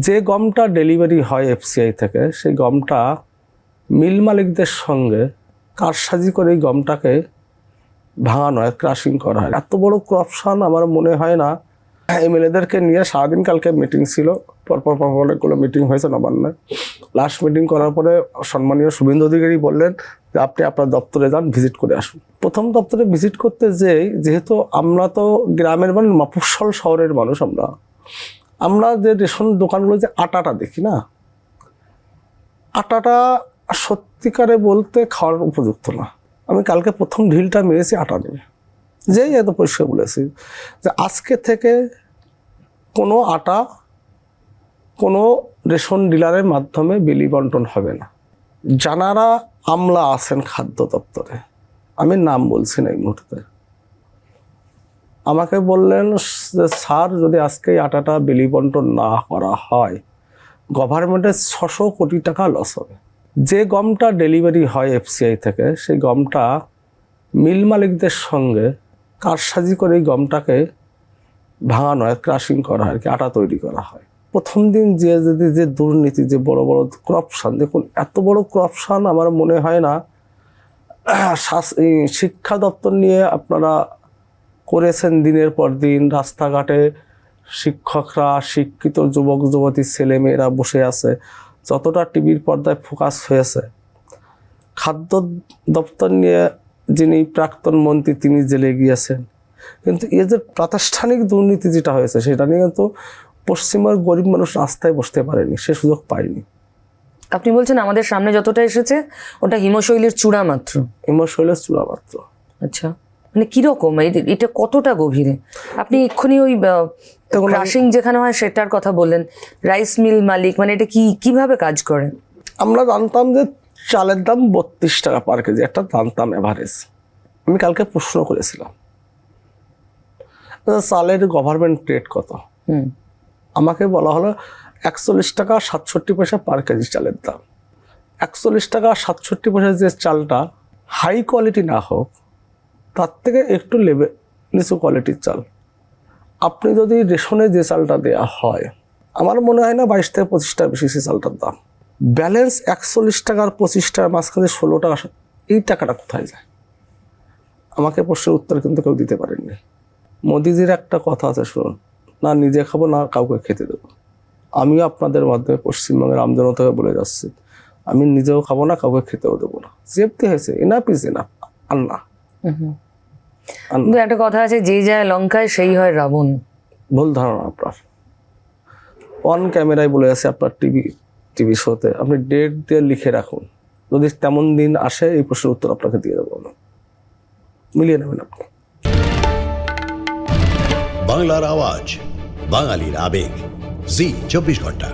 যে গমটা ডেলিভারি হয় এফসিআই থেকে সেই গমটা মিল মালিকদের সঙ্গে কারসাজি করে এই গমটাকে ভাঙানো হয়, ক্রাশিং করা হয়। এত বড় করাপশন আমার মনে হয় না। এমএলএদেরকে নিয়ে সারাদিন কালকে মিটিং ছিল, পরপর অনেকগুলো মিটিং হয়েছে নবান্নে। লাস্ট মিটিং করার পরে সম্মানীয় শুভেন্দু অধিকারী বললেন যে আপনি আপনার দপ্তরে যান, ভিজিট করে আসুন। প্রথম দপ্তরে ভিজিট করতে যেহেতু আমরা তো গ্রামের মানুষ, মফস্বল শহরের মানুষ, আমরা যে রেশন দোকানগুলো যে আটাটা দেখি না, আটাটা সত্যিকারে বলতে খাওয়ার উপযুক্ত না। আমি কালকে প্রথম ঢিলটা মেরেছি আটা নিয়ে, যেই এত পরিষ্কার বলেছি যে আজকে থেকে কোনো আটা কোনো রেশন ডিলারের মাধ্যমে বিলি বন্টন হবে না। যারা আমলা আছেন খাদ্য দপ্তরে, আমি নাম বলছি না এই মুহূর্তে, আমাকে বললেন যে স্যার যদি আজকে এই আটাটা বিলি বন্টন না করা হয় গভর্নমেন্টের 600 কোটি টাকা লস হবে। যে গমটা ডেলিভারি হয় এফসিআই থেকে সেই গমটা মিল মালিকদের সঙ্গে কারসাজি করে এই গমটাকে ভাঙানো হয়, ক্রাশিং করা হয়, আটা তৈরি করা হয়। প্রথম দিন যে দুর্নীতি, যে বড় বড় করাপশন, দেখুন এত বড় করাপশন আমার মনে হয় না। শিক্ষা দপ্তর নিয়ে আপনারা করেছেন দিনের পর দিন, রাস্তাঘাটে শিক্ষকরা, শিক্ষিত যুবক যুবতী ছেলেমেয়েরা বসে আছে, যতটা টিভির পর্দায় ফোকাস হয়েছে। খাদ্য দপ্তর নিয়ে যিনি প্রাক্তন মন্ত্রী তিনি জেলে গিয়েছেন, কিন্তু এই যে প্রাতিষ্ঠানিক দুর্নীতি যেটা হয়েছে সেটা নিয়ে কিন্তু পশ্চিমের গরিব মানুষ রাস্তায় বসতে পারেনি, সে সুযোগ পায়নি। আপনি বলছেন আমাদের সামনে যতটা এসেছে ওটা হিমশৈলের চূড়া মাত্র। হিমশৈলের চূড়া মাত্র। আচ্ছা, মানে কিরকম, এটা কতটা গভীরে? আপনি এক্ষুনি ওই ক্রাশিং যেখানে হয় সেটার কথা বললেন, রাইস মিল মালিক, মানে এটা কিভাবে কাজ করে? আমরা জানতাম যে চালের দাম 32 টাকা পার কেজি, একটা জানতাম এভারেজ। আমি কালকে প্রশ্ন করেছিলাম চালের গভর্নমেন্ট রেট কত। আমাকে বলা হলো 41 টাকা 67 পয়সা পার কেজি চালের দাম। 41 টাকা 67 পয়সা যে চালটা হাই কোয়ালিটি না হোক, তার থেকে একটু নিচু কোয়ালিটির চাল, আপনি যদি রেশনে যে চালটা দেওয়া হয়, আমার মনে হয় না 22 থেকে 25 টাকা বেশি সে চালটার দাম। ব্যালেন্স 41 টাকার 25 টাকার মাঝখানে 16 টাকা, এই টাকাটা কোথায় যায়? আমাকে প্রশ্নের উত্তর কিন্তু কেউ দিতে পারেননি। মোদিজির একটা কথা আছে, শুনুন, না নিজে খাবো না কাউকে খেতে দেবো। আমিও আপনাদের মাধ্যমে পশ্চিমবঙ্গের আমজনতাকে বলে যাচ্ছি, আমি নিজেও খাবো না, কাউকে খেতেও দেবো না। জেপ্তি হয়েছে, এনাফ ইজ এনাফ। আল্লাহ একটা কথা আছে, যে যায় লঙ্কায় সেই হয় রাবণ। ভুল ধারণা আপনার। অন ক্যামেরায় বলে আছে আপনার টিভি শোতে, আপনি ডেট দিয়ে লিখে রাখুন, যদি তেমন দিন আসে এই প্রশ্নের উত্তর আপনাকে দিয়ে দেবো, মিলিয়ে নেবেন আপনি। বাংলার আওয়াজ, বাঙালির আবেগ, জি 24 ঘন্টা।